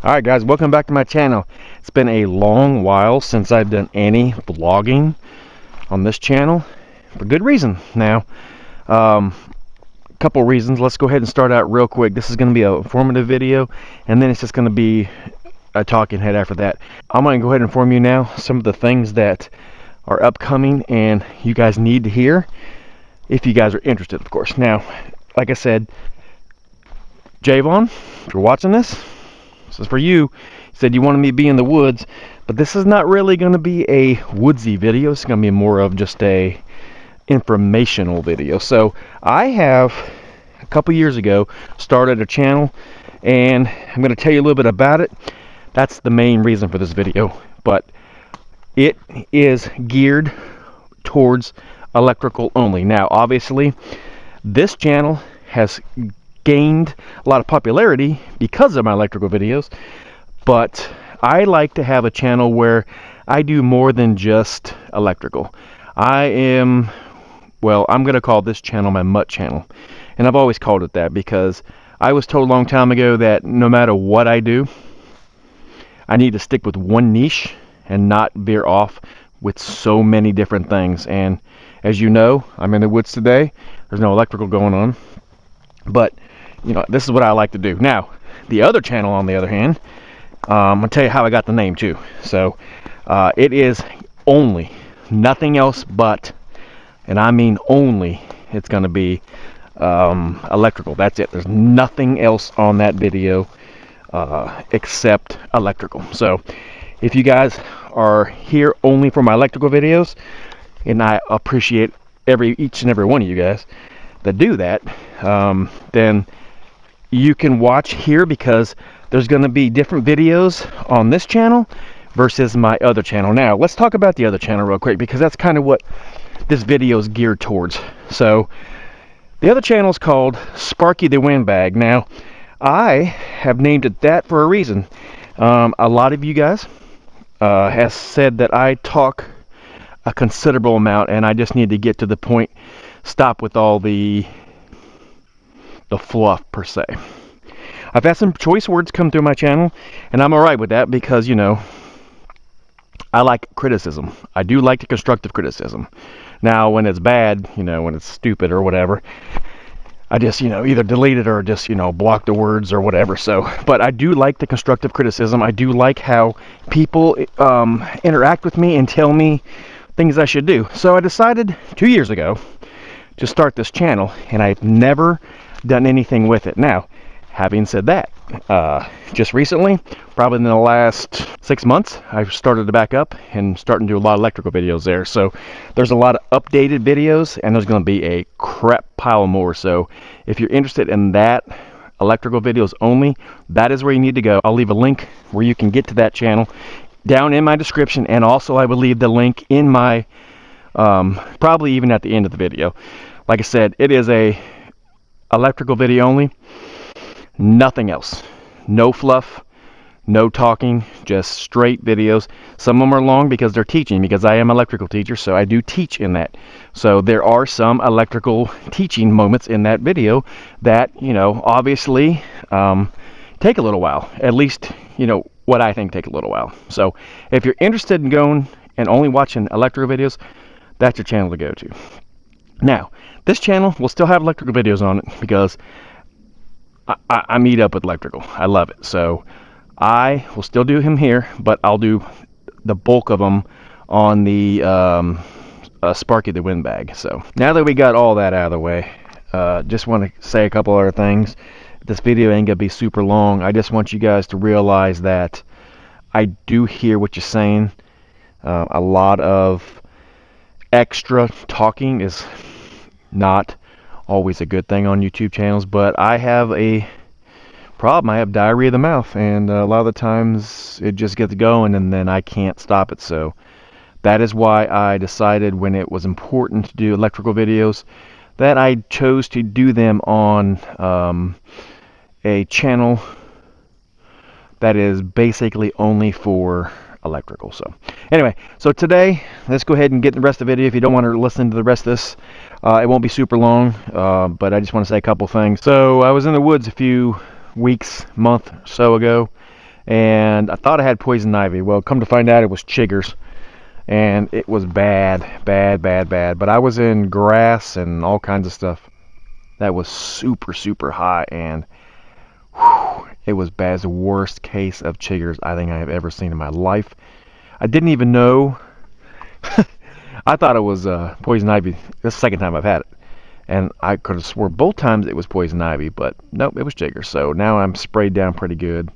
Alright guys, welcome back to my channel. It's been a long while since I've done any vlogging on this channel, for good reason. Now, a couple reasons. Let's go ahead and start out real quick. This is going to be a informative video, and then it's just going to be a talking head after that. I'm going to go ahead and inform you now some of the things that are upcoming and you guys need to hear, if you guys are interested, of course. Now, like I said, Javon, if you're watching this is for you. You said you wanted me to be in the woods, but this is not really going to be a woodsy video. It's going to be more of just a informational video. So I have, a couple years ago, started a channel, and I'm going to tell you a little bit about it. That's the main reason for this video, but it is geared towards electrical only. Now, obviously, this channel has gained a lot of popularity because of my electrical videos, but I like to have a channel where I do more than just electrical. I'm going to call this channel my mutt channel, and I've always called it that because I was told a long time ago that no matter what I do, I need to stick with one niche and not veer off with so many different things. And as you know, I'm in the woods today. There's no electrical going on, but you know, this is what I like to do. Now, the other channel, on the other hand, I'm going to tell you how I got the name too. So, it is only, nothing else but, and I mean only, it's going to be electrical. That's it. There's nothing else on that video except electrical. So, if you guys are here only for my electrical videos, and I appreciate each and every one of you guys that do that, then you can watch here, because there's going to be different videos on this channel versus my other channel. Now, let's talk about the other channel real quick, because that's kind of what this video is geared towards. So, the other channel is called Sparky the Windbag. Now, I have named it that for a reason. A lot of you guys has said that I talk a considerable amount, and I just need to get to the point, stop with all the fluff per se. I've had some choice words come through my channel, and I'm alright with that, because, you know, I like criticism. I do like the constructive criticism. Now, when it's bad, you know, when it's stupid or whatever, I just, you know, either delete it or just, you know, block the words or whatever. So, but I do like the constructive criticism. I do like how people interact with me and tell me things I should do. So I decided 2 years ago to start this channel, and I've never done anything with it. Now, having said that, just recently, probably in the last 6 months, I've started to back up and starting to do a lot of electrical videos there. So there's a lot of updated videos, and there's going to be a crap pile more. So if you're interested in that, electrical videos only, that is where you need to go. I'll leave a link where you can get to that channel down in my description, and also I will leave the link in my probably even at the end of the video. Like I said, it is a electrical video only, nothing else. No fluff, no talking, just straight videos. Some of them are long because they're teaching, because I am an electrical teacher, so I do teach in that. So there are some electrical teaching moments in that video that, you know, obviously take a little while. At least, you know, what I think take a little while. So if you're interested in going and only watching electrical videos, that's your channel to go to. Now, this channel will still have electrical videos on it, because I meet up with electrical. I love it. So I will still do him here, but I'll do the bulk of them on the Sparky the Windbag. So now that we got all that out of the way, just want to say a couple other things. This video ain't gonna be super long. I just want you guys to realize that I do hear what you're saying. A lot of extra talking is not always a good thing on YouTube channels, but I have a problem. I have diarrhea of the mouth, and a lot of the times it just gets going, and then I can't stop it. So that is why I decided, when it was important to do electrical videos, that I chose to do them on a channel that is basically only for electrical. So anyway, so today, let's go ahead and get the rest of the video. If you don't want to listen to the rest of this, it won't be super long, but I just want to say a couple things. So I was in the woods a few weeks, month or so ago, and I thought I had poison ivy. Well, come to find out, it was chiggers, and it was bad, bad, bad, bad. But I was in grass and all kinds of stuff that was super, super high, and whew, it was bad. It's the worst case of chiggers I think I have ever seen in my life. I didn't even know. I thought it was poison ivy. This is the second time I've had it, and I could have swore both times it was poison ivy, but nope, it was chiggers. So now I'm sprayed down pretty good.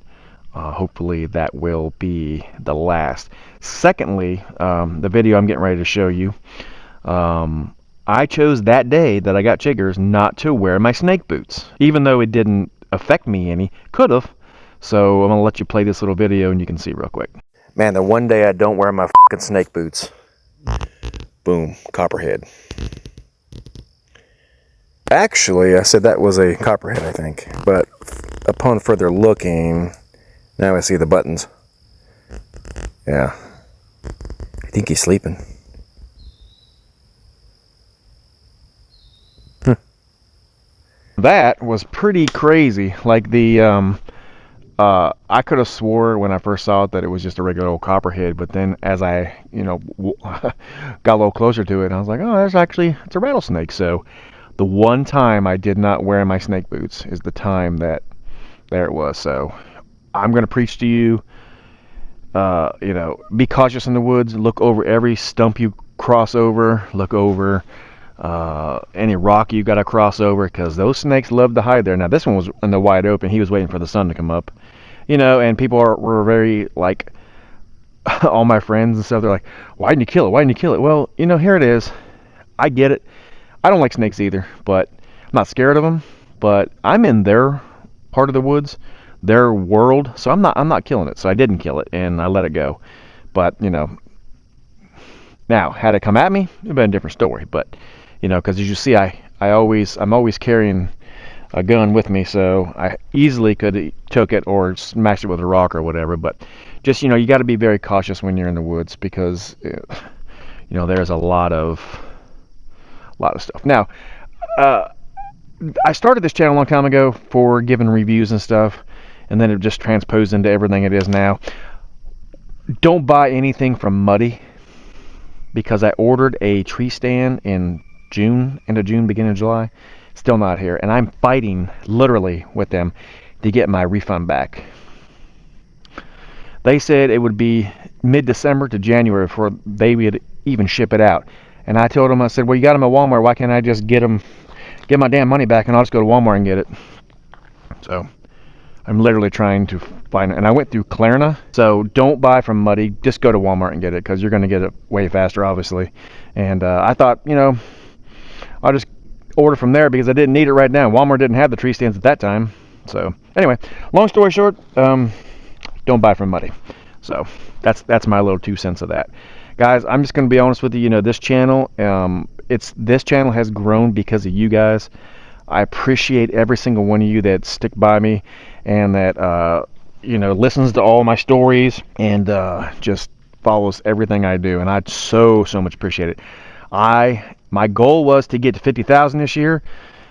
Hopefully that will be the last. Secondly, the video I'm getting ready to show you, I chose that day that I got chiggers not to wear my snake boots, even though it didn't affect me any. Could have. So I'm going to let you play this little video and you can see real quick. Man, the one day I don't wear my fucking snake boots. Boom, copperhead. Actually, I said that was a copperhead, I think. But upon further looking, now I see the buttons. Yeah. I think he's sleeping. That was pretty crazy. Like I could have swore when I first saw it that it was just a regular old copperhead, but then as I, got a little closer to it, I was like, oh, it's a rattlesnake. So the one time I did not wear my snake boots is the time that there it was. So I'm going to preach to you, be cautious in the woods. Look over every stump you cross over. Look over any rock you got to cross over, because those snakes love to hide there. Now this one was in the wide open. He was waiting for the sun to come up, and people were very like, all my friends and stuff, they're like, why didn't you kill it? Why didn't you kill it? Well, here it is. I get it. I don't like snakes either, but I'm not scared of them. But I'm in their part of the woods, their world, so I'm not killing it. So I didn't kill it, and I let it go. But now had it come at me, it'd been a different story. But because as you see, I'm always carrying a gun with me, so I easily could took it or smashed it with a rock or whatever. But just you got to be very cautious when you're in the woods, because there's a lot of stuff. Now, I started this channel a long time ago for giving reviews and stuff, and then it just transposed into everything it is now. Don't buy anything from Muddy, because I ordered a tree stand in June, end of June, beginning of July. Still not here, and I'm fighting literally with them to get my refund back. They said it would be mid-December to January before they would even ship it out. And I told them, I said, well, you got them at Walmart. Why can't I just get my damn money back, and I'll just go to Walmart and get it? So I'm literally trying to find it. And I went through Klarna. So don't buy from Muddy. Just go to Walmart and get it, because you're going to get it way faster, obviously. And I thought, I'll just order from there, because I didn't need it right now. Walmart didn't have the tree stands at that time. So anyway, long story short, don't buy from Muddy. So that's my little 2 cents of that. Guys, I'm just going to be honest with you. This channel, this channel has grown because of you guys. I appreciate every single one of you that stick by me and that listens to all my stories and just follows everything I do. And I so much appreciate it. My goal was to get to 50,000 this year,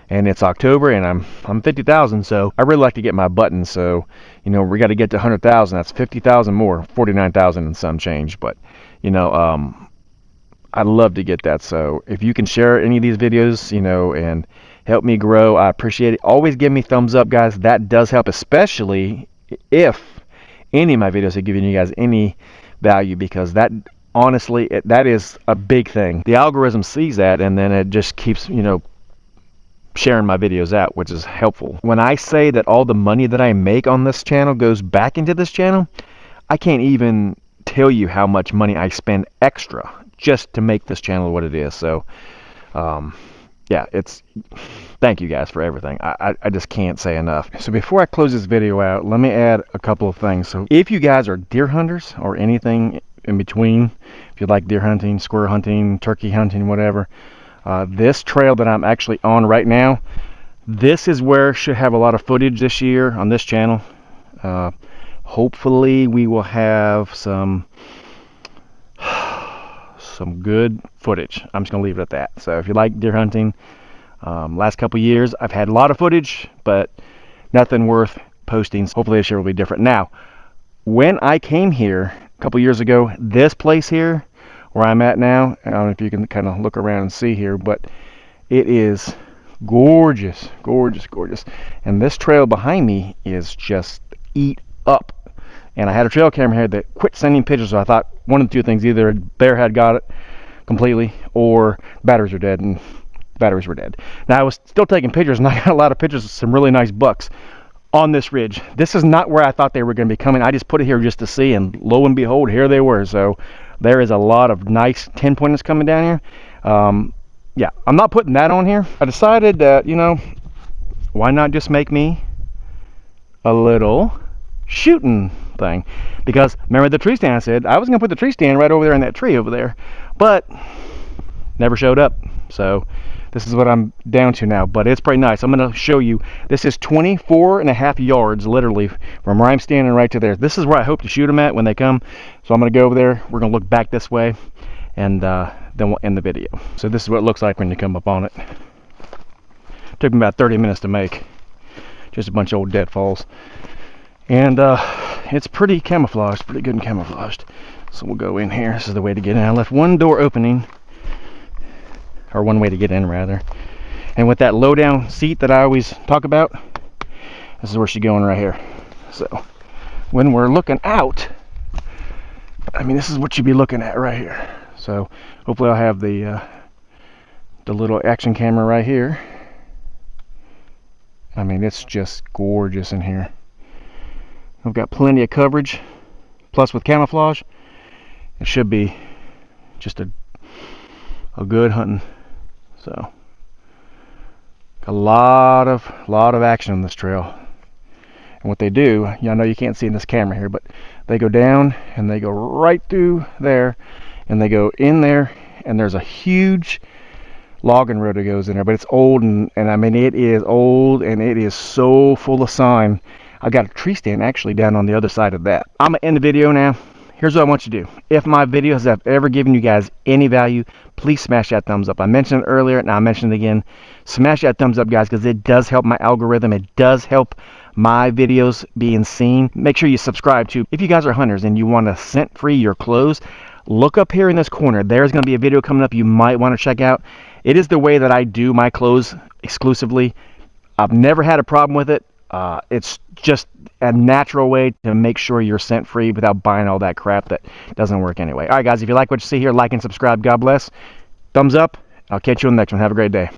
and it's October, and I'm 50,000. So I really like to get my buttons. So we got to get to 100,000. That's 50,000 more, 49,000 and some change. But I'd love to get that. So if you can share any of these videos, and help me grow, I appreciate it. Always give me thumbs up, guys. That does help, especially if any of my videos are giving you guys any value, because that honestly, that is a big thing. The algorithm sees that, and then it just keeps sharing my videos out, which is helpful. When I say that all the money that I make on this channel goes back into this channel, I can't even tell you how much money I spend extra just to make this channel what it is. So yeah, thank you guys for everything. I just can't say enough. So before I close this video out, let me add a couple of things. So if you guys are deer hunters or anything in between, if you like deer hunting, squirrel hunting, turkey hunting, whatever, this trail that I'm actually on right now, this is where I should have a lot of footage this year on this channel. Hopefully we will have some good footage. I'm just gonna leave it at that. So if you like deer hunting, last couple years I've had a lot of footage, but nothing worth posting. Hopefully this year will be different. Now, when I came here a couple years ago, this place here, where I'm at now, I don't know if you can kind of look around and see here, but it is gorgeous, gorgeous, gorgeous. And this trail behind me is just eat up. And I had a trail camera here that quit sending pictures, so I thought one of the two things, either a bear had got it completely or batteries are dead, and batteries were dead. Now I was still taking pictures, and I got a lot of pictures of some really nice bucks on this ridge. This is not where I thought they were going to be coming. I just put it here just to see, and lo and behold, here they were. So there is a lot of nice 10-pointers coming down here. Yeah, I'm not putting that on here. I decided that, you know, why not just make me a little shooting thing? Because remember the tree stand I said I was going to put the tree stand right over there in that tree over there, but never showed up. So this is what I'm down to now, but it's pretty nice. I'm going to show you. This is 24.5 yards, literally, from where I'm standing right to there. This is where I hope to shoot them at when they come. So I'm going to go over there. We're going to look back this way, and then we'll end the video. So this is what it looks like when you come up on it. Took me about 30 minutes to make. Just a bunch of old deadfalls. And it's pretty camouflaged, pretty good and camouflaged. So we'll go in here. This is the way to get in. I left one door opening, or one way to get in rather. And with that low down seat that I always talk about, this is where she's going right here. So when we're looking out, I mean, this is what you'd be looking at right here. So hopefully I'll have the little action camera right here. I mean, it's just gorgeous in here. I've got plenty of coverage, plus with camouflage, it should be just a good hunting. So a lot of action on this trail. And what they do, I know you can't see in this camera here, but they go down and they go right through there, and they go in there, and there's a huge logging road that goes in there, but it's old, and I mean, it is old, and it is so full of sign. I got a tree stand actually down on the other side of that. I'm gonna end the video now. Here's what I want you to do. If my videos have ever given you guys any value, please smash that thumbs up. I mentioned it earlier, and I mentioned it again. Smash that thumbs up, guys, because it does help my algorithm. It does help my videos being seen. Make sure you subscribe too. If you guys are hunters and you want to scent free your clothes, look up here in this corner. There's going to be a video coming up you might want to check out. It is the way that I do my clothes exclusively. I've never had a problem with it. It's just a natural way to make sure you're scent free without buying all that crap that doesn't work anyway. All right, guys, if you like what you see here, like and subscribe. God bless. Thumbs up. I'll catch you on the next one. Have a great day.